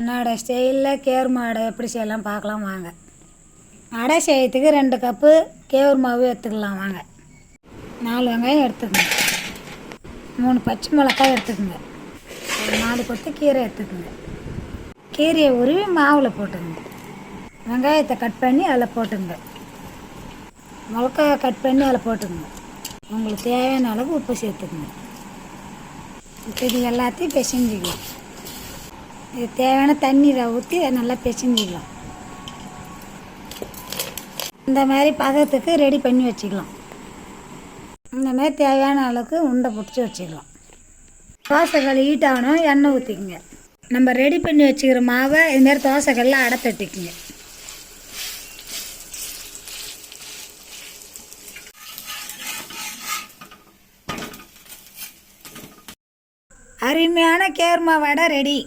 என்னோடய ஸ்டைலில் கேவுரு மாவு எப்படி செய்யலாம் பார்க்கலாம் வாங்க. அடை செய்யறதுக்கு 2 கப்பு கேவுரு மாவு எடுத்துக்கலாம் வாங்க. 4 வெங்காயம் எடுத்துக்கோங்க, 3 பச்சை மிளகாய் எடுத்துக்கோங்க, ஒரு 4 கொத்து கீரை எடுத்துக்கோங்க. கீரையை உருவி மாவில் போட்டுங்க. வெங்காயத்தை கட் பண்ணி அதில் போட்டுங்க. மிளகாயை கட் பண்ணி அதில் போட்டுங்க. உங்களுக்கு தேவையான அளவு உப்பு சேர்த்துக்குங்க. இது எல்லாத்தையும் பிசைஞ்சிக்கலாம். இது தேவையான தண்ணீரை ஊற்றி நல்லா பிசைஞ்சிக்கலாம். இந்த மாதிரி பதத்துக்கு ரெடி பண்ணி வச்சுக்கலாம். இந்த மாதிரி தேவையான அளவுக்கு உண்டை பிடிச்சி வச்சுக்கலாம். தோசைக்கல் ஹீட் ஆகணும், எண்ணெய் ஊற்றிக்குங்க. நம்ம ரெடி பண்ணி வச்சுக்கிற மாவை இதுமாரி தோசைக்கல்லில் அடை தட்டிக்குங்க. அருமையான கேவுரு மாவு அடை ரெடி.